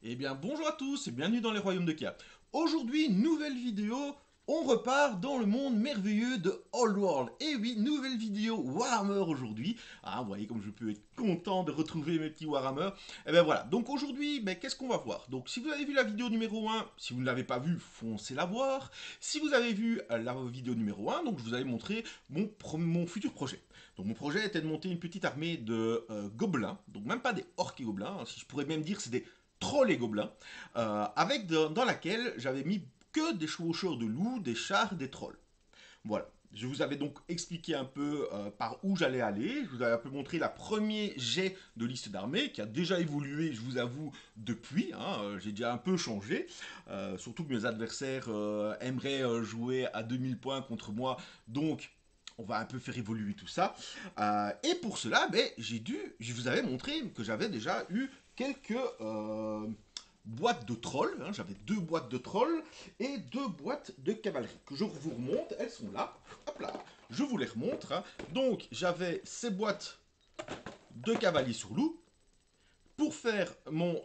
Eh bien bonjour à tous et bienvenue dans les royaumes de Kia. Aujourd'hui, nouvelle vidéo, on repart dans le monde merveilleux de Old World. Et oui, nouvelle vidéo Warhammer aujourd'hui. Ah, vous voyez comme je peux être content de retrouver mes petits Warhammer. Et bien voilà, donc aujourd'hui, qu'est-ce qu'on va voir? Donc si vous avez vu la vidéo numéro 1, si vous ne l'avez pas vue, foncez la voir. Si vous avez vu la vidéo numéro 1, donc je vous avais montré mon futur projet. Donc mon projet était de monter une petite armée de gobelins, donc même pas des orques et gobelins, hein, si je pourrais même dire c'est des trolls et gobelins, dans laquelle j'avais mis que des chevaucheurs de loups, des chars, des trolls. Voilà. Je vous avais donc expliqué un peu par où j'allais aller. Je vous avais un peu montré la premier jet de liste d'armée qui a déjà évolué, je vous avoue, depuis. J'ai déjà un peu changé. Surtout que mes adversaires aimeraient jouer à 2000 points contre moi. Donc, on va un peu faire évoluer tout ça. Et pour cela, je vous avais montré que j'avais déjà eu quelques boîtes de trolls. J'avais 2 boîtes de trolls et 2 boîtes de cavalerie que je vous remonte. Elles sont là. Hop là. Je vous les remontre. Donc, j'avais ces boîtes de cavaliers sur loup pour faire mon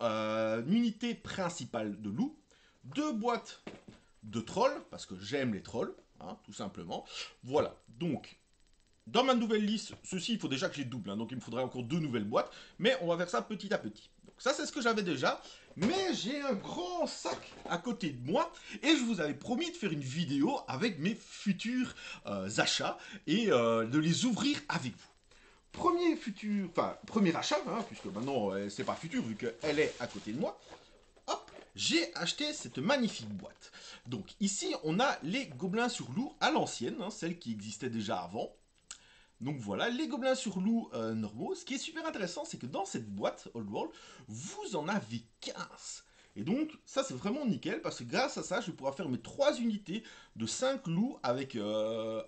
unité principale de loup. 2 boîtes de trolls parce que j'aime les trolls, tout simplement. Voilà. Donc, dans ma nouvelle liste, ceci, il faut déjà que j'ai double, donc il me faudrait encore 2 nouvelles boîtes, mais on va faire ça petit à petit. Donc ça, c'est ce que j'avais déjà, mais j'ai un grand sac à côté de moi, et je vous avais promis de faire une vidéo avec mes futurs achats, et de les ouvrir avec vous. Premier achat, puisque maintenant c'est pas futur, vu qu'elle est à côté de moi, hop, j'ai acheté cette magnifique boîte. Donc ici, on a les gobelins sur loup à l'ancienne, celle qui existait déjà avant. Donc voilà, les gobelins sur loup normaux. Ce qui est super intéressant, c'est que dans cette boîte Old World, vous en avez 15. Et donc, ça c'est vraiment nickel, parce que grâce à ça, je vais pouvoir faire mes 3 unités de 5 loups avec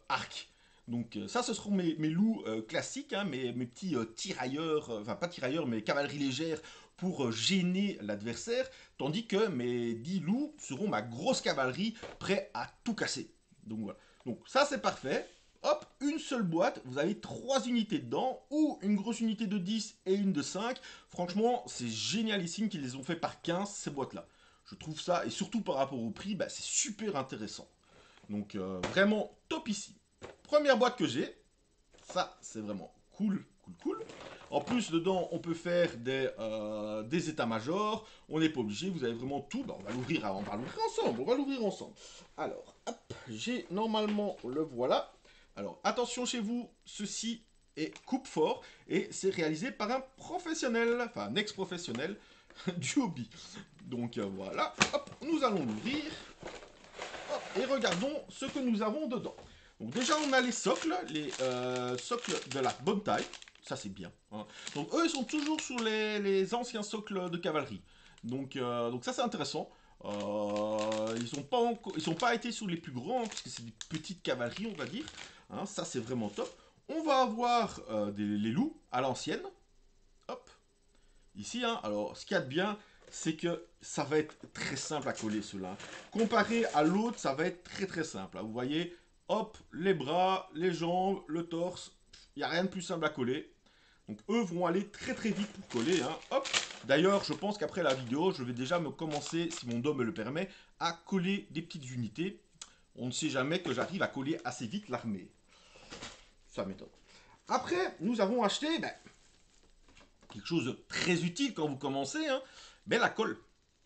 arc. Donc ça, ce seront mes loups classiques, mes petits tirailleurs, enfin pas tirailleurs, mais cavalerie légère pour gêner l'adversaire, tandis que mes 10 loups seront ma grosse cavalerie prêt à tout casser. Donc voilà. Donc ça c'est parfait. Hop, une seule boîte, vous avez 3 unités dedans, ou une grosse unité de 10 et une de 5. Franchement, c'est génialissime qu'ils les ont fait par 15, ces boîtes-là. Je trouve ça, et surtout par rapport au prix, c'est super intéressant. Donc vraiment top ici. Première boîte que j'ai, ça c'est vraiment cool, cool, cool. En plus, dedans, on peut faire des états-majors. On n'est pas obligé, vous avez vraiment tout. On va l'ouvrir ensemble. On va l'ouvrir ensemble. Alors, hop, j'ai normalement le voilà. Alors, attention chez vous, ceci est coupe fort et c'est réalisé par un professionnel, enfin un ex-professionnel du hobby. Donc voilà, hop, nous allons l'ouvrir. Hop, et regardons ce que nous avons dedans. Donc déjà, on a les socles de la bonne taille. Ça, c'est bien. Donc eux, ils sont toujours sur les anciens socles de cavalerie. Donc ça, c'est intéressant. Ils sont pas été sur les plus grands, parce que c'est des petites cavaleries, on va dire. Ça, c'est vraiment top. On va avoir les loups à l'ancienne. Hop, ici. Alors, ce qu'il y a de bien, c'est que ça va être très simple à coller cela. Comparé à l'autre, ça va être très très simple. Vous voyez, hop, les bras, les jambes, le torse, il n'y a rien de plus simple à coller. Donc eux vont aller très très vite pour coller. Hop. D'ailleurs, je pense qu'après la vidéo, je vais déjà me commencer, si mon dos me le permet, à coller des petites unités. On ne sait jamais que j'arrive à coller assez vite l'armée. Ça m'étonne. Après, nous avons acheté quelque chose de très utile quand vous commencez, la colle.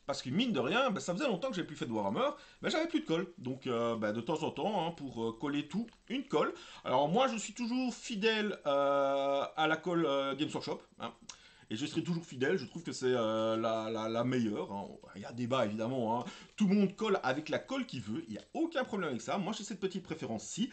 Parce que mine de rien, ça faisait longtemps que j'ai plus fait de Warhammer, j'avais plus de colle. Donc de temps en temps, pour coller tout, une colle. Alors moi je suis toujours fidèle à la colle Games Workshop. Et je serai toujours fidèle, je trouve que c'est la meilleure. Il y a débat évidemment. Tout le monde colle avec la colle qu'il veut, il n'y a aucun problème avec ça. Moi j'ai cette petite préférence-ci.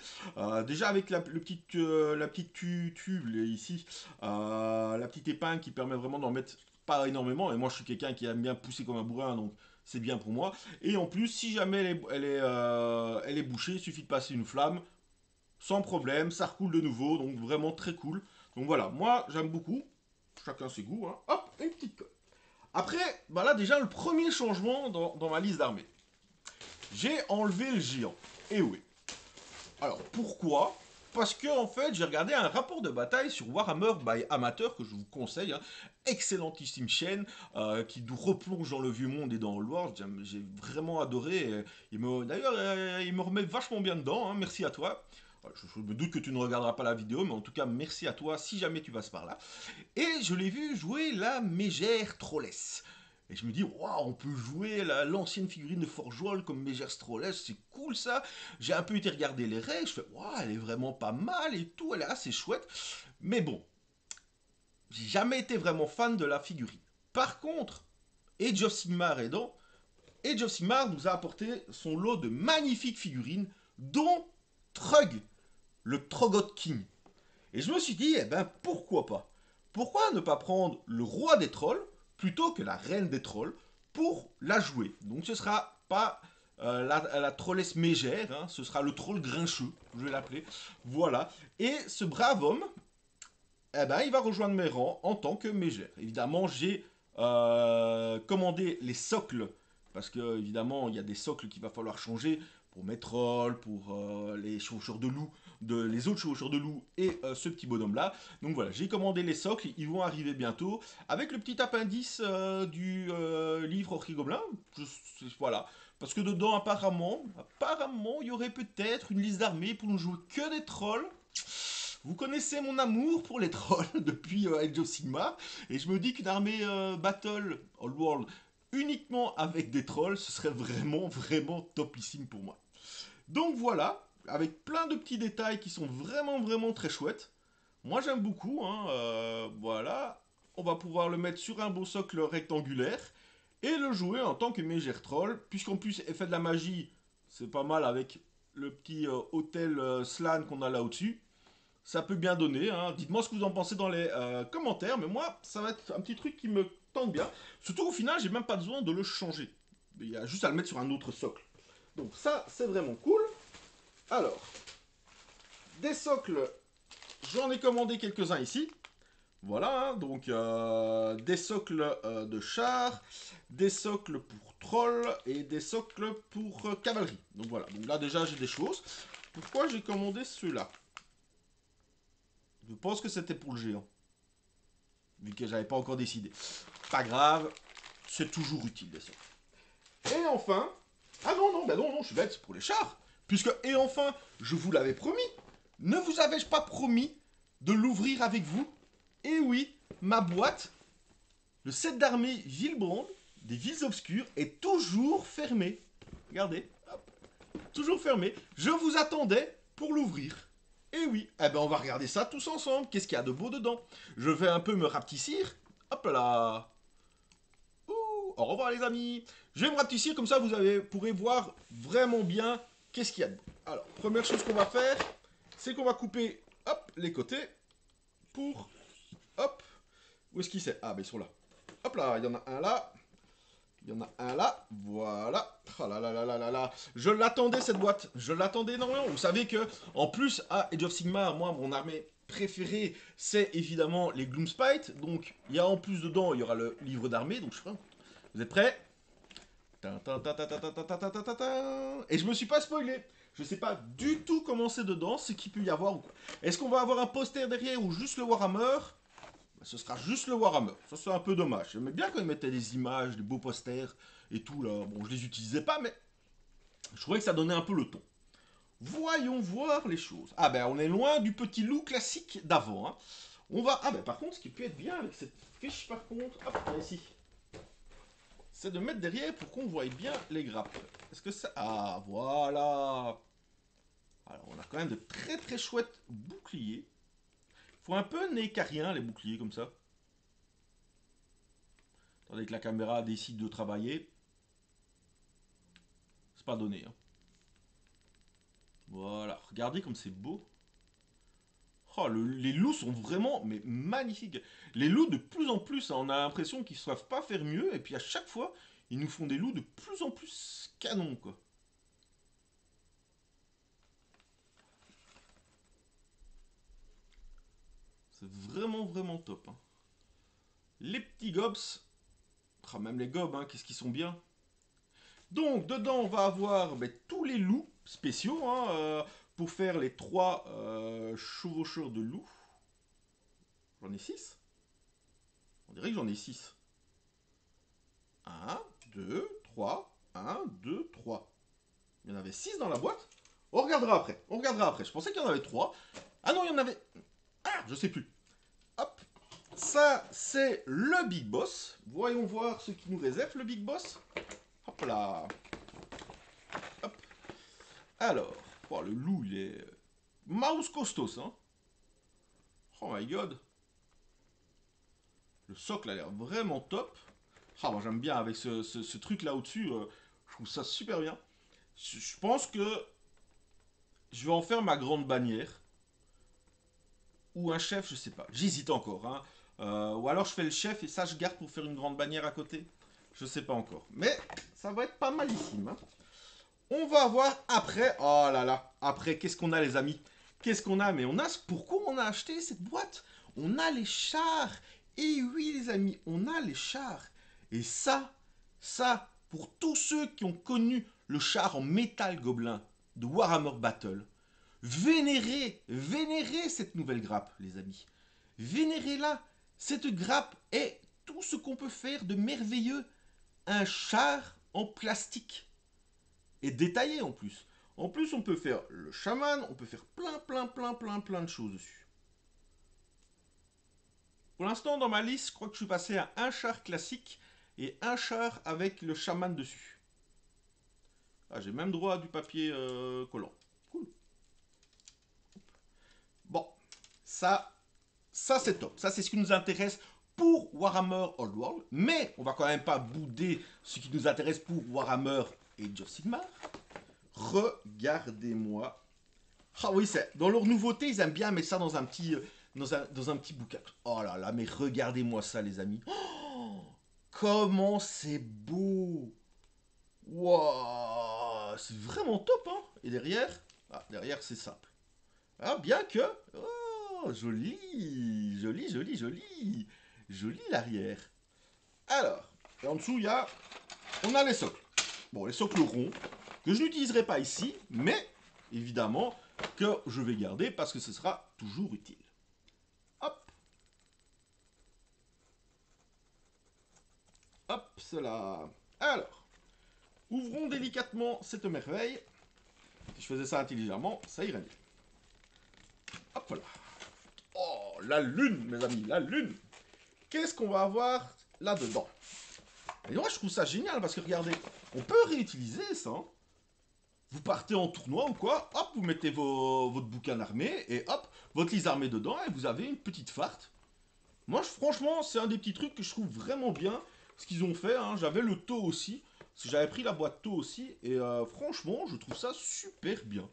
Déjà avec la petite tube ici, la petite épingle qui permet vraiment d'en mettre pas énormément. Et moi je suis quelqu'un qui aime bien pousser comme un bourrin, donc c'est bien pour moi. Et en plus, si jamais elle est bouchée, il suffit de passer une flamme, sans problème, ça recoule de nouveau, donc vraiment très cool. Donc voilà, moi j'aime beaucoup. Chacun ses goûts. Hop, une petite colle. Après, là déjà le premier changement dans ma liste d'armées. J'ai enlevé le géant. Et oui. Alors pourquoi? parce que en fait j'ai regardé un rapport de bataille sur Warhammer by Amateur que je vous conseille, hein. Excellentissime chaîne qui nous replonge dans le vieux monde et dans Old J'ai vraiment adoré. D'ailleurs, il me remet vachement bien dedans, hein. Merci à toi. Je me doute que tu ne regarderas pas la vidéo, mais en tout cas merci à toi si jamais tu passes par là. Et je l'ai vu jouer la Mégère Trolless. Et je me dis, waouh, on peut jouer l'ancienne figurine de Forge World comme Mégère Trolless, c'est cool ça. J'ai un peu été regarder les règles, je fais, waouh, elle est vraiment pas mal et tout, elle est assez chouette. Mais bon, j'ai jamais été vraiment fan de la figurine. Par contre, Age of Sigmar aidant, Age of Sigmar nous a apporté son lot de magnifiques figurines, dont Trug, le Trogoth King. Et je me suis dit, eh ben pourquoi pas? Pourquoi ne pas prendre le roi des trolls plutôt que la reine des trolls pour la jouer? Donc ce sera pas la trollesse mégère, hein, ce sera le troll grincheux, je vais l'appeler. Voilà. Et ce brave homme, eh ben, il va rejoindre mes rangs en tant que mégère. Évidemment, j'ai commandé les socles, parce que évidemment, il y a des socles qu'il va falloir changer pour mes trolls, pour les chevaucheurs de loup, les autres chevaucheurs de loup et ce petit bonhomme là. Donc voilà, j'ai commandé les socles, ils vont arriver bientôt avec le petit appendice du livre Orchigobelin. Voilà, parce que dedans apparemment, il y aurait peut-être une liste d'armées pour ne jouer que des trolls. Vous connaissez mon amour pour les trolls depuis Age of Sigmar, et je me dis qu'une armée Battle Old World uniquement avec des trolls, ce serait vraiment, vraiment topissime pour moi. Donc voilà, avec plein de petits détails qui sont vraiment, vraiment très chouettes. Moi j'aime beaucoup, hein, voilà. On va pouvoir le mettre sur un beau socle rectangulaire et le jouer en tant que mégère troll, puisqu'en plus effet de la magie, c'est pas mal avec le petit hôtel Slan qu'on a là au-dessus. Ça peut bien donner, hein. Dites-moi ce que vous en pensez dans les commentaires, mais moi, ça va être un petit truc qui me tente bien. Surtout au final, j'ai même pas besoin de le changer. Il y a juste à le mettre sur un autre socle. Donc ça, c'est vraiment cool. Alors, des socles, j'en ai commandé quelques-uns ici. Voilà, hein, donc des socles de chars, des socles pour trolls et des socles pour cavalerie. Donc voilà, donc là déjà j'ai des choses. Pourquoi j'ai commandé ceux-là? Je pense que c'était pour le géant. Vu que j'avais pas encore décidé. Pas grave, c'est toujours utile des socles. Et enfin... Ah non, non, bah non, non, je suis bête, c'est pour les chars. Puisque, et enfin, je vous l'avais promis. Ne vous avais-je pas promis de l'ouvrir avec vous? Et oui, ma boîte, le set d'armée Villebrand, des villes obscures, est toujours fermée. Regardez, hop, toujours fermée. Je vous attendais pour l'ouvrir. Et oui, eh ben on va regarder ça tous ensemble. Qu'est-ce qu'il y a de beau dedans? Je vais un peu me rapetissir. Hop là. Ouh, au revoir les amis. Je vais me rapetissir comme ça vous pourrez voir vraiment bien qu'est-ce qu'il y a dedans. Alors, première chose qu'on va faire, c'est qu'on va couper hop, les côtés pour... Hop. Où est-ce qu'il c'est? Ah, ben ils sont là. Hop là, il y en a un là. Il y en a un là, voilà. Oh là là là là là là. Je l'attendais cette boîte. Je l'attendais énormément. Vous savez que, en plus, à Age of Sigmar, moi, mon armée préférée, c'est évidemment les Gloomspite. Donc, il y a en plus dedans, il y aura le livre d'armée. Donc, je sais pas. Vous êtes prêts? Et je me suis pas spoilé. Je sais pas du tout comment c'est dedans, ce qu'il peut y avoir ou quoi. Est-ce qu'on va avoir un poster derrière ou juste le Warhammer? Ce sera juste le Warhammer. Ça, c'est un peu dommage. J'aimais bien quand ils mettaient des images, des beaux posters et tout, là. Bon, je les utilisais pas, mais je trouvais que ça donnait un peu le ton. Voyons voir les choses. Ah ben, on est loin du petit loup classique d'avant, hein. On va... Ah ben, par contre, ce qui peut être bien avec cette fiche, par contre... Hop, ici. C'est de mettre derrière pour qu'on voie bien les grappes. Est-ce que ça... Ah, voilà. Alors, on a quand même de très très chouettes boucliers. Faut un peu nez carien, les boucliers, comme ça. Attendez que la caméra décide de travailler. C'est pas donné. Hein. Voilà. Regardez comme c'est beau. Oh, les loups sont vraiment mais magnifiques. Les loups, de plus en plus, hein, on a l'impression qu'ils ne savent pas faire mieux. Et puis à chaque fois, ils nous font des loups de plus en plus canons, quoi. C'est vraiment, vraiment top. Hein. Les petits gobs. Oh, même les gobs, hein, qu'est-ce qu'ils sont bien. Donc, dedans, on va avoir tous les loups spéciaux. Hein, pour faire les 3 chevaucheurs de loup. J'en ai 6. On dirait que j'en ai 6. 1, 2, 3. 1, 2, 3. Il y en avait 6 dans la boîte. On regardera après. On regardera après. Je pensais qu'il y en avait 3. Ah non, il y en avait... Ah, je sais plus. Hop. Ça, c'est le Big Boss. Voyons voir ce qui nous réserve, le Big Boss. Hop là. Hop. Alors, oh, le loup, il est... Mouse costos, hein. Oh my god. Le socle a l'air vraiment top. Ah, moi j'aime bien avec ce truc là au-dessus. Je trouve ça super bien. Je pense que je vais en faire ma grande bannière. Ou un chef, je sais pas. J'hésite encore. Hein. Ou alors je fais le chef et ça je garde pour faire une grande bannière à côté. Je sais pas encore. Mais ça va être pas malissime. Hein. On va voir après. Oh là là. Après, qu'est-ce qu'on a les amis? Qu'est-ce qu'on a? Mais on a... Pourquoi on a acheté cette boîte? On a les chars. Et oui les amis, on a les chars. Et ça, pour tous ceux qui ont connu le char en métal gobelin de Warhammer Battle, vénérez cette nouvelle grappe, les amis. Vénérez-la. Cette grappe est tout ce qu'on peut faire de merveilleux. Un char en plastique. Et détaillé en plus. En plus, on peut faire le chaman, on peut faire plein de choses dessus. Pour l'instant, dans ma liste, je crois que je suis passé à un char classique et un char avec le chaman dessus. Ah, j'ai même droit à du papier collant. Cool. Bon, ça c'est top. Ça, c'est ce qui nous intéresse pour Warhammer Old World. Mais on va quand même pas bouder ce qui nous intéresse pour Warhammer Age of Sigmar. Regardez-moi. Ah oui, c'est dans leur nouveauté, ils aiment bien mettre ça dans un petit, dans un petit bouquin. Oh là là, mais regardez-moi ça, les amis. Oh, comment c'est beau. Wow, c'est vraiment top, hein. Et derrière, derrière c'est simple. Ah, bien que... Oh, joli, joli l'arrière. Alors, et en dessous, on a les socles. Bon, les socles ronds, que je n'utiliserai pas ici, mais évidemment que je vais garder parce que ce sera toujours utile. Hop. Hop, cela. Alors, ouvrons délicatement cette merveille. Si je faisais ça intelligemment, ça irait mieux. Hop là. Oh, la lune, mes amis, la lune. Qu'est-ce qu'on va avoir là-dedans? Et moi, je trouve ça génial parce que regardez, on peut réutiliser ça. Hein. Vous partez en tournoi ou quoi, hop, vous mettez votre bouquin armé et hop, votre lise armée dedans et vous avez une petite farte. Moi, franchement, c'est un des petits trucs que je trouve vraiment bien ce qu'ils ont fait. Hein. J'avais le taux aussi, parce que j'avais pris la boîte taux aussi et franchement, je trouve ça super bien.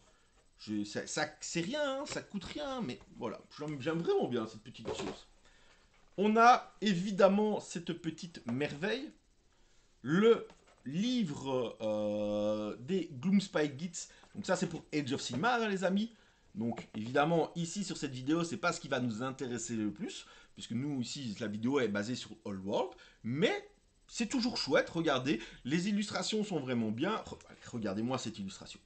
C'est rien, hein, ça coûte rien, mais voilà, j'aime vraiment bien cette petite chose. On a évidemment cette petite merveille, le livre des Gloomspite Gits. Donc ça c'est pour Age of Sigmar hein, les amis. Donc évidemment ici sur cette vidéo c'est pas ce qui va nous intéresser le plus, puisque nous ici la vidéo est basée sur Old World, mais c'est toujours chouette, regardez, les illustrations sont vraiment bien. Regardez-moi cette illustration.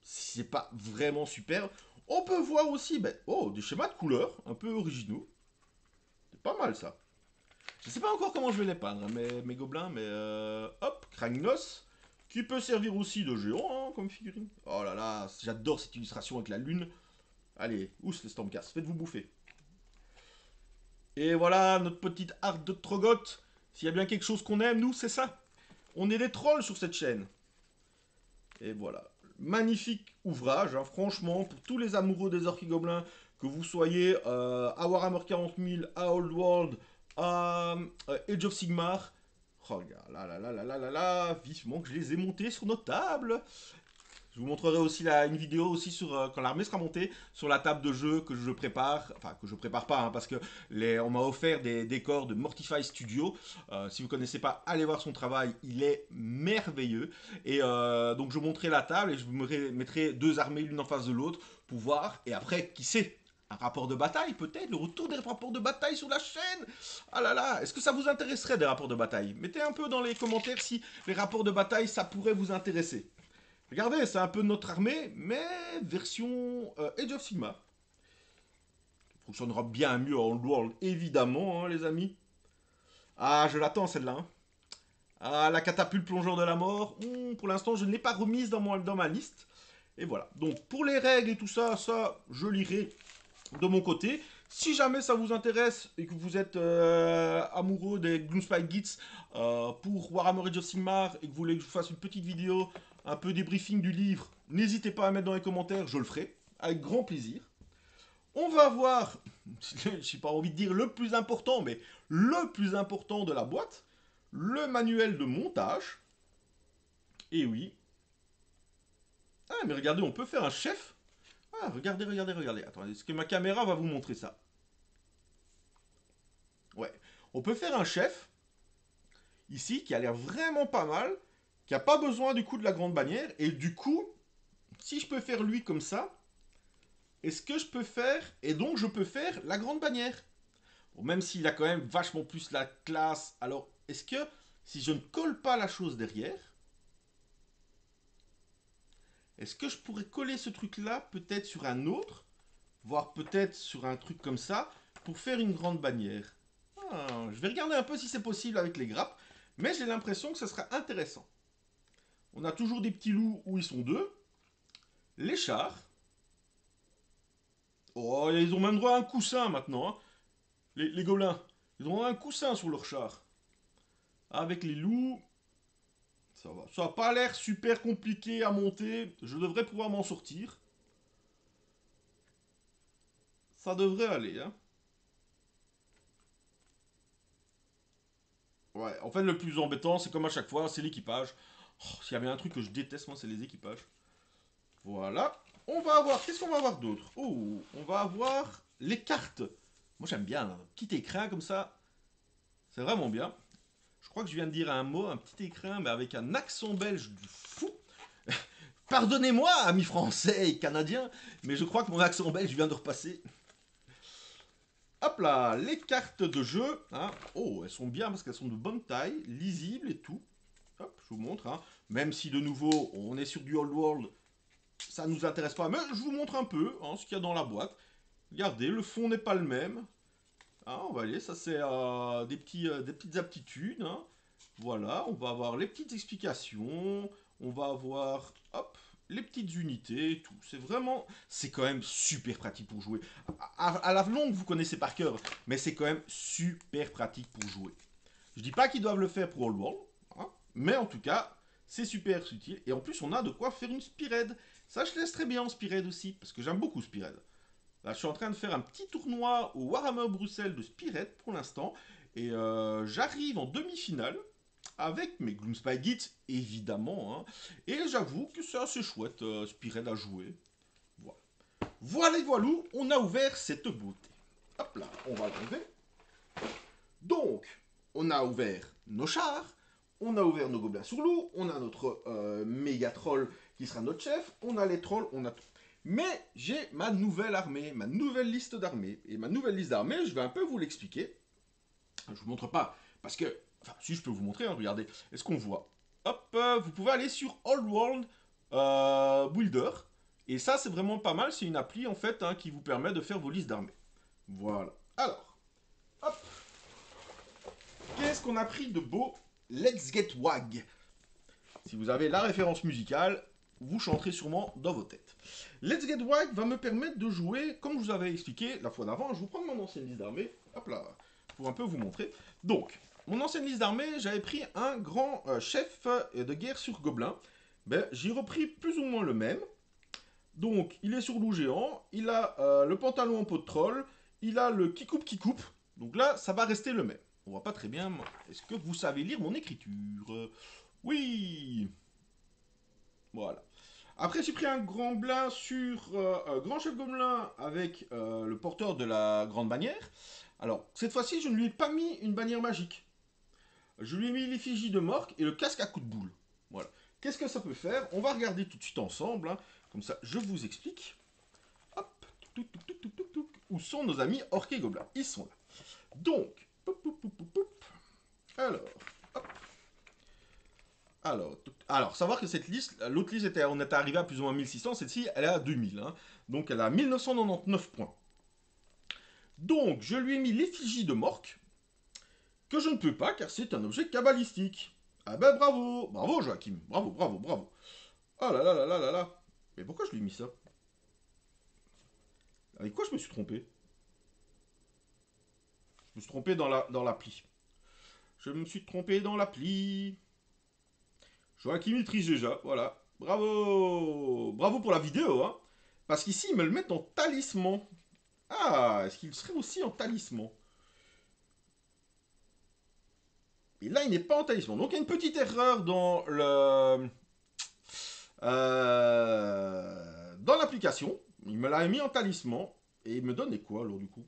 Si c'est pas vraiment super, on peut voir aussi des schémas de couleurs un peu originaux. C'est pas mal ça. Je sais pas encore comment je vais les peindre, mes gobelins, mais hop, Kragnos, qui peut servir aussi de géant, hein, comme figurine. Oh là là, j'adore cette illustration avec la lune. Allez, ousse les Stormcast, faites-vous bouffer. Et voilà, notre petite arc de Trogoth. S'il y a bien quelque chose qu'on aime, nous, c'est ça. On est des trolls sur cette chaîne. Et voilà. Magnifique ouvrage, hein, franchement, pour tous les amoureux des orques et gobelins, que vous soyez à Warhammer 40 000, à Old World, à Age of Sigmar. Oh là, vivement que je les ai montés sur nos tables. Je vous montrerai aussi une vidéo aussi sur quand l'armée sera montée sur la table de jeu que je prépare, enfin que je prépare pas hein, parce que on m'a offert des décors de Mortify Studio. Si vous connaissez pas, allez voir son travail, il est merveilleux. Et donc je montrerai la table et je vous mettrai deux armées l'une en face de l'autre pour voir. Et après, qui sait, un rapport de bataille peut-être, le retour des rapports de bataille sur la chaîne. Ah là là, est-ce que ça vous intéresserait des rapports de bataille? Mettez un peu dans les commentaires si les rapports de bataille ça pourrait vous intéresser. Regardez, c'est un peu notre armée, mais version Age of Sigmar. Fonctionnera bien mieux en World, évidemment, hein, les amis. Ah, je l'attends celle-là. Hein. Ah, la catapulte plongeur de la mort. Pour l'instant, je ne l'ai pas remise dans ma liste. Et voilà. Donc, pour les règles et tout ça, je lirai de mon côté. Si jamais ça vous intéresse et que vous êtes amoureux des Gloomspite Gits pour Warhammer Age of Sigmar et que vous voulez que je vous fasse une petite vidéo, un peu débriefing du livre, n'hésitez pas à mettre dans les commentaires, je le ferai, avec grand plaisir. On va voir, je n'ai pas envie de dire le plus important, mais le plus important de la boîte, le manuel de montage. Et oui. Ah, mais regardez, on peut faire un chef. Ah, regardez, regardez, regardez. Attendez, est-ce que ma caméra va vous montrer ça? Ouais. On peut faire un chef, ici, qui a l'air vraiment pas mal, qui n'a pas besoin du coup de la grande bannière. Et du coup, si je peux faire lui comme ça, est-ce que je peux faire... Et donc, je peux faire la grande bannière. Bon, même s'il a quand même vachement plus la classe. Alors, est-ce que si je ne colle pas la chose derrière, est-ce que je pourrais coller ce truc-là peut-être sur un autre, voire peut-être sur un truc comme ça, pour faire une grande bannière? Je vais regarder un peu si c'est possible avec les grappes, mais j'ai l'impression que ce sera intéressant. On a toujours des petits loups où ils sont deux. Les chars. Oh, ils ont même droit à un coussin maintenant, hein. Les gobelins. Ils ont un coussin sur leur char. Avec les loups, ça va. Ça n'a pas l'air super compliqué à monter. Je devrais pouvoir m'en sortir. Ça devrait aller, hein. Ouais, en fait, le plus embêtant, c'est comme à chaque fois, c'est l'équipage. Oh, s'il y avait un truc que je déteste, moi, c'est les équipages. Voilà. On va avoir... Qu'est-ce qu'on va avoir d'autre? Oh, on va avoir les cartes. Moi, j'aime bien, un petit écrin comme ça. C'est vraiment bien. Je crois que je viens de dire un mot, un petit écrin, mais avec un accent belge du fou. Pardonnez-moi, amis français et canadiens, mais je crois que mon accent belge vient de repasser. Hop là, les cartes de jeu. Hein. Oh, elles sont bien parce qu'elles sont de bonne taille, lisibles et tout. Hop, je vous montre. Hein. Même si de nouveau, on est sur du Old World, ça ne nous intéresse pas. Mais je vous montre un peu hein, ce qu'il y a dans la boîte. Regardez, le fond n'est pas le même. Hein, on va aller, ça c'est des petites aptitudes. Hein. Voilà, on va avoir les petites explications. On va avoir, hop, les petites unités et tout. C'est vraiment, c'est quand même super pratique pour jouer. À la longue, vous connaissez par cœur, mais c'est quand même super pratique pour jouer. Je dis pas qu'ils doivent le faire pour Old World, hein, mais en tout cas, c'est super utile. Et en plus, on a de quoi faire une Spearhead. Ça, je laisse très bien en Spearhead aussi, parce que j'aime beaucoup Spearhead. Là, je suis en train de faire un petit tournoi au Warhammer Bruxelles de Spearhead pour l'instant. Et j'arrive en demi-finale avec mes Gloomspite Gits, évidemment. Hein. Et j'avoue que c'est assez chouette, Spearhead à jouer. Voilà. Voilà, voilà, on a ouvert cette beauté. Hop là, on va l'enlever. Donc, on a ouvert nos chars, on a ouvert nos gobelins sur loup, on a notre méga troll qui sera notre chef, on a les trolls, on a tout. Mais j'ai ma nouvelle armée, ma nouvelle liste d'armées. Et ma nouvelle liste d'armées, je vais un peu vous l'expliquer. Je vous montre pas, parce que... Enfin, si je peux vous montrer, hein, regardez. Est-ce qu'on voit? Hop, vous pouvez aller sur Old World Builder. Et ça, c'est vraiment pas mal. C'est une appli, en fait, hein, qui vous permet de faire vos listes d'armées. Voilà. Alors, hop. Qu'est-ce qu'on a pris de beau? Let's Get Wag. Si vous avez la référence musicale, vous chanterez sûrement dans vos têtes. Let's Get Wag va me permettre de jouer, comme je vous avais expliqué la fois d'avant, je vous prends mon ancienne liste d'armées, hop là, pour un peu vous montrer. Donc, mon ancienne liste d'armées, j'avais pris un grand chef de guerre sur gobelin. Ben, j'ai repris plus ou moins le même. Donc, il est sur loup géant, il a le pantalon en peau de troll, il a le qui coupe. Donc là, ça va rester le même. On voit pas très bien. Est-ce que vous savez lire mon écriture? Oui. Voilà. Après, j'ai pris un grand blin sur Grand Chef Gobelin avec le porteur de la grande bannière. Alors, cette fois-ci, je ne lui ai pas mis une bannière magique. Je lui ai mis l'effigie de Mork et le casque à coups de boule. Voilà. Qu'est-ce que ça peut faire? On va regarder tout de suite ensemble. Hein. Comme ça, je vous explique. Hop. Où sont nos amis orques et gobelins? Ils sont là. Donc, alors, hop. Alors, savoir que cette liste, l'autre liste, on était arrivé à plus ou moins 1600, celle-ci, elle est à 2000. Hein. Donc, elle a 1999 points. Donc, je lui ai mis l'effigie de Mork, que je ne peux pas, car c'est un objet cabalistique. Ah ben, bravo. Bravo, Joachim. Bravo, bravo, bravo. Oh là là là là là là. Mais pourquoi je lui ai mis ça? Avec quoi je me suis trompé? Je me suis trompé dans l'appli. Je me suis trompé dans l'appli. Joachim Ultrich déjà, voilà. Bravo. Bravo pour la vidéo, hein. Parce qu'ici, ils me le mettent en talisman. Ah, est-ce qu'il serait aussi en talisman? Et là, il n'est pas en talisman. Donc, il y a une petite erreur dans l'application. Il me l'a mis en talisman. Et il me donnait quoi, alors, du coup?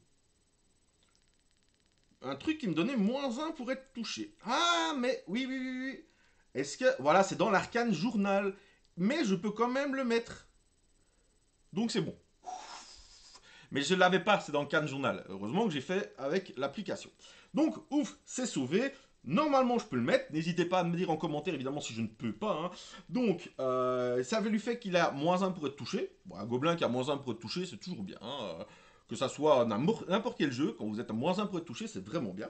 Un truc qui me donnait -1 pour être touché. Ah, mais oui, oui, oui, oui. Est-ce que... Voilà, c'est dans l'arcane journal. Mais je peux quand même le mettre. Donc, c'est bon. Mais je ne l'avais pas, c'est dans le Cannes Journal. Heureusement que j'ai fait avec l'application. Donc, ouf, c'est sauvé. Normalement, je peux le mettre. N'hésitez pas à me dire en commentaire, évidemment, si je ne peux pas. Hein. Donc, ça avait lui fait qu'il a -1 pour être touché. Bon, un gobelin qui a -1 pour être touché, c'est toujours bien. Hein. Que ça soit n'importe quel jeu, quand vous êtes à -1 pour être touché, c'est vraiment bien.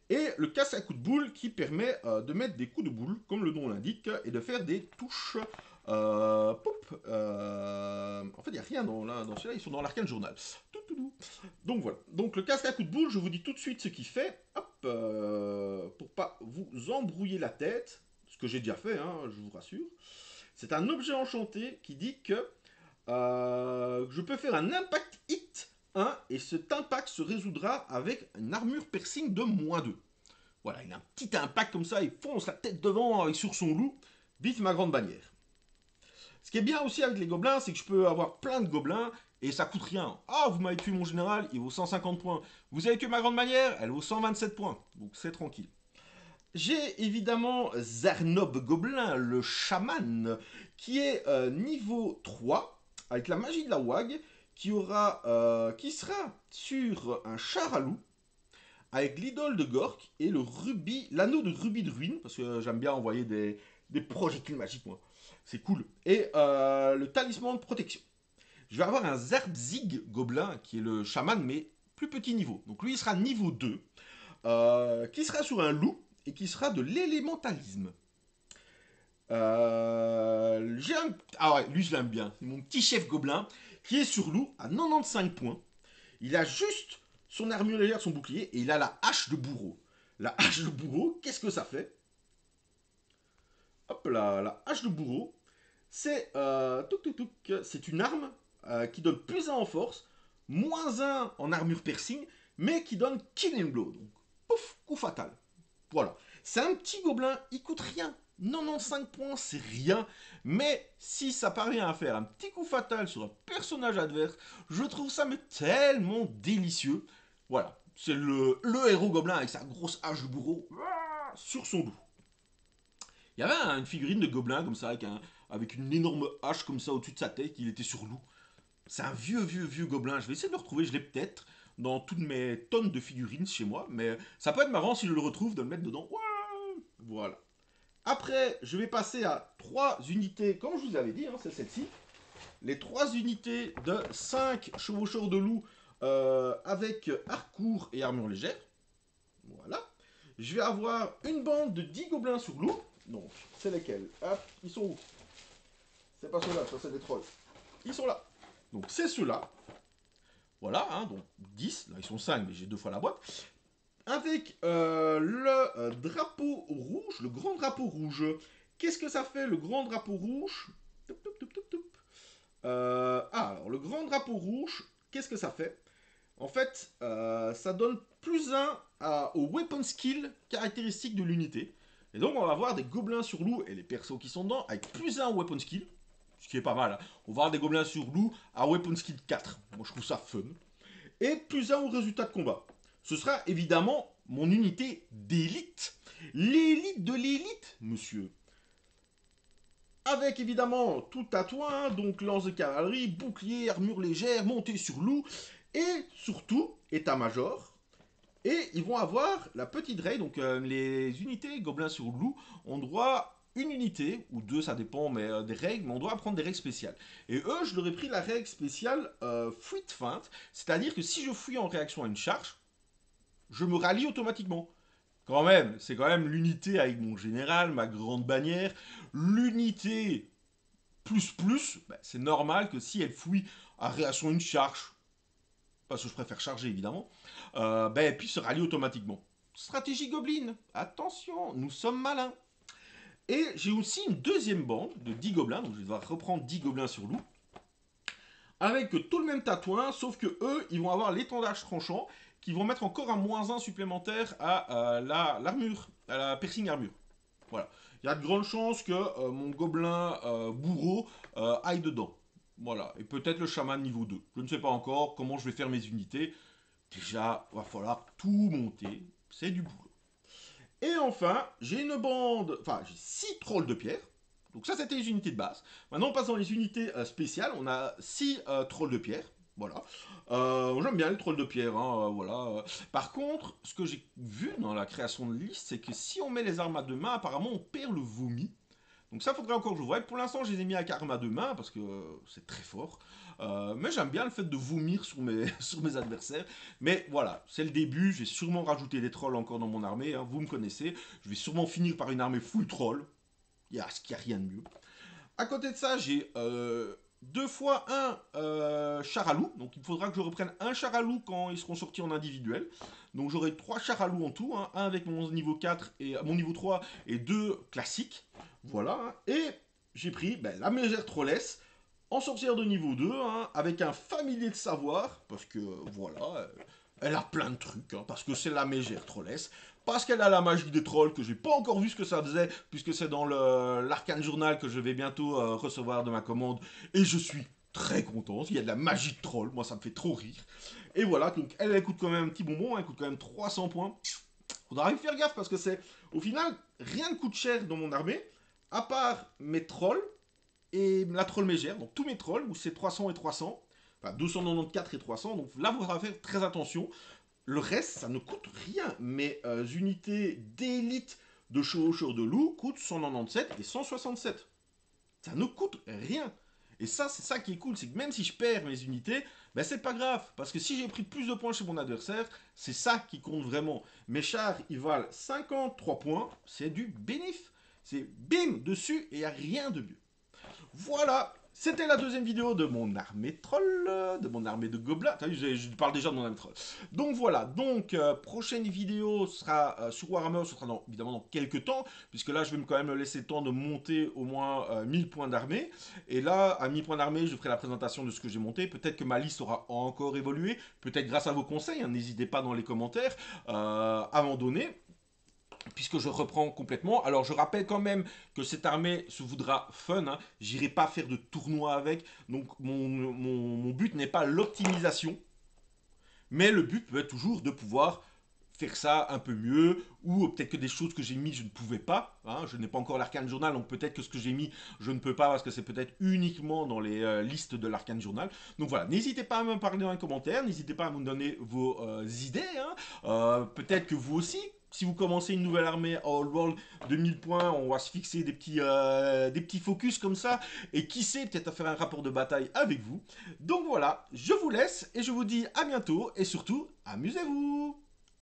Et le casse à coups de boule qui permet de mettre des coups de boule, comme le nom l'indique, et de faire des touches. Pop, en fait, il n'y a rien dans celui-là, ils sont dans l'arcane journal. Donc voilà. Donc le casque à coups de boule, je vous dis tout de suite ce qu'il fait. Hop, pour pas vous embrouiller la tête, ce que j'ai déjà fait, hein, je vous rassure. C'est un objet enchanté qui dit que je peux faire un impact hit 1 et cet impact se résoudra avec une armure piercing de -2. Voilà, il a un petit impact comme ça, il fonce la tête devant avec sur son loup. Vive ma grande bannière. Ce qui est bien aussi avec les gobelins, c'est que je peux avoir plein de gobelins et ça coûte rien. Ah, vous m'avez tué mon général, il vaut 150 points. Vous avez tué ma grande bannière, elle vaut 127 points. Donc c'est tranquille. J'ai évidemment Zarnob Gobelin, le chaman, qui est niveau 3, avec la magie de la WAG, qui sera sur un char à loup, avec l'idole de Gork et l'anneau de rubis de ruine, parce que j'aime bien envoyer des projectiles magiques, moi. C'est cool. Et le talisman de protection. Je vais avoir un Zerbzig Gobelin, qui est le chaman, mais plus petit niveau. Donc lui, il sera niveau 2, qui sera sur un loup, et qui sera de l'élémentalisme. Ah ouais, lui je l'aime bien. C'est mon petit chef gobelin, qui est sur loup à 95 points. Il a juste son armure légère, son bouclier, et il a la hache de bourreau. La hache de bourreau, qu'est-ce que ça fait? Hop là, la hache de bourreau, c'est c'est une arme qui donne +1 en force, -1 en armure piercing, mais qui donne killing blow. Donc, pouf, coup fatal. Voilà. C'est un petit gobelin, il coûte rien. 95 points, c'est rien. Mais si ça parvient à faire un petit coup fatal sur un personnage adverse, je trouve ça mais tellement délicieux. Voilà. C'est le héros gobelin avec sa grosse hache de bourreau sur son dos. Il y avait une figurine de gobelin comme ça, avec une énorme hache comme ça au-dessus de sa tête, il était sur loup. C'est un vieux gobelin. Je vais essayer de le retrouver, je l'ai peut-être dans toutes mes tonnes de figurines chez moi, mais ça peut être marrant si je le retrouve de le mettre dedans. Ouais, voilà. Après, je vais passer à 3 unités, comme je vous avais dit, hein, c'est celle-ci. Les 3 unités de 5 chevaucheurs de loup avec harcourt et armure légère. Voilà. Je vais avoir une bande de 10 gobelins sur loup. Donc, c'est lesquels? Hop, ils sont où? C'est pas ceux-là, ça c'est des trolls. Ils sont là. Donc, c'est ceux-là. Voilà, hein, donc 10. Là, ils sont 5, mais j'ai 2 fois la boîte. Avec le drapeau rouge, le grand drapeau rouge. Qu'est-ce que ça fait, le grand drapeau rouge? Alors, le grand drapeau rouge, qu'est-ce que ça fait? En fait, ça donne +1 au weapon skill caractéristique de l'unité. Et donc, on va avoir des gobelins sur loup et les persos qui sont dedans avec +1 au weapon skill. Ce qui est pas mal. Hein. On va avoir des gobelins sur loup à weapon skill 4. Moi, je trouve ça fun. Et +1 au résultat de combat. Ce sera évidemment mon unité d'élite. L'élite de l'élite, monsieur. Avec évidemment tout tatouin, donc lance de cavalerie, bouclier, armure légère, montée sur loup, et surtout état-major. Et ils vont avoir la petite raie, donc les unités gobelins sur loup ont droit une unité, ou deux, ça dépend, mais des règles, mais on doit apprendre des règles spéciales. Et eux, je leur ai pris la règle spéciale fuite-feinte, c'est-à-dire que si je fuis en réaction à une charge, je me rallie automatiquement. Quand même, c'est quand même l'unité avec mon général, ma grande bannière. L'unité plus, bah, c'est normal que si elle fouille à réaction à une charge, parce que je préfère charger évidemment, bah, elle puisse se rallier automatiquement. Stratégie Goblin, attention, nous sommes malins. Et j'ai aussi une deuxième bande de 10 gobelins, donc je vais devoir reprendre 10 gobelins sur loup, avec tout le même tatouin, sauf que eux, ils vont avoir l'étendage tranchant, qui vont mettre encore un -1 supplémentaire à l'armure, à la piercing armure. Voilà. Il y a de grandes chances que mon gobelin bourreau aille dedans. Voilà. Et peut-être le chaman niveau 2. Je ne sais pas encore comment je vais faire mes unités. Déjà, il va falloir tout monter. C'est du boulot. Et enfin, j'ai une bande. Enfin, j'ai 6 trolls de pierre. Donc ça, c'était les unités de base. Maintenant, on passe dans les unités spéciales. On a 6 trolls de pierre. Voilà. J'aime bien les trolls de pierre. Hein, voilà. Par contre, ce que j'ai vu dans la création de liste, c'est que si on met les armes à deux mains, apparemment, on perd le vomi. Donc ça, faudrait encore que je voie. Pour l'instant, je les ai mis avec armes à deux mains parce que c'est très fort. Mais j'aime bien le fait de vomir sur mes, sur mes adversaires. Mais voilà, c'est le début. Je vais sûrement rajouter des trolls encore dans mon armée. Hein, vous me connaissez. Je vais sûrement finir par une armée full troll. Ce qu'il n'y a rien de mieux. À côté de ça, j'ai 2 fois un char à loup. Donc il faudra que je reprenne un char à loup quand ils seront sortis en individuel. Donc j'aurai 3 chars à loup en tout. Hein, un avec mon niveau 4 et mon niveau 3 et 2 classiques. Voilà. Hein, et j'ai pris la mégère trollesse en sorcière de niveau 2 hein, avec un familier de savoir. Parce que voilà, elle a plein de trucs. Hein, parce que c'est la mégère trollesse. Parce qu'elle a la magie des trolls, que j'ai pas encore vu ce que ça faisait, puisque c'est dans l'arcane journal que je vais bientôt recevoir de ma commande. Et je suis très content. Il y a de la magie de troll, moi ça me fait trop rire. Et voilà, donc elle coûte quand même un petit bonbon, elle coûte quand même 300 points. Faudra y faire gaffe parce que c'est, au final, rien ne coûte cher dans mon armée, à part mes trolls et la troll mégère, donc tous mes trolls, où c'est 300 et 300. Enfin, 294 et 300, donc là, il faudra faire très attention. Le reste, ça ne coûte rien. Mes unités d'élite de chevaucheur de loup coûtent 197 et 167. Ça ne coûte rien. Et ça, c'est ça qui est cool, c'est que même si je perds mes unités, c'est pas grave. Parce que si j'ai pris plus de points chez mon adversaire, c'est ça qui compte vraiment. Mes chars, ils valent 53 points, c'est du bénéf. C'est bim dessus et il n'y a rien de mieux. Voilà, c'était la deuxième vidéo de mon armée troll, de mon armée de gobelins. T'as vu, je parle déjà de mon armée troll. Donc voilà, prochaine vidéo sera sur Warhammer, ce sera évidemment dans quelques temps, puisque là je vais quand même me laisser le temps de monter au moins 1000 points d'armée. Et là, à 1000 points d'armée, je ferai la présentation de ce que j'ai monté. Peut-être que ma liste aura encore évolué, peut-être grâce à vos conseils, hein, n'hésitez pas dans les commentaires à m'en donner. Puisque je reprends complètement. Alors je rappelle quand même que cette armée se voudra fun. Hein. J'irai pas faire de tournoi avec. Donc mon but n'est pas l'optimisation. Mais le but peut être toujours de pouvoir faire ça un peu mieux. Ou peut-être que des choses que j'ai mis, je ne pouvais pas. Hein. Je n'ai pas encore l'arcane journal. Donc peut-être que ce que j'ai mis, je ne peux pas. Parce que c'est peut-être uniquement dans les listes de l'arcane journal. Donc voilà, n'hésitez pas à me parler dans les commentaires. N'hésitez pas à me donner vos idées. Hein. Peut-être que vous aussi, si vous commencez une nouvelle armée à Old World de 1000 points, on va se fixer des petits focus comme ça. Et qui sait, peut-être à faire un rapport de bataille avec vous. Donc voilà, je vous laisse et je vous dis à bientôt. Et surtout, amusez-vous!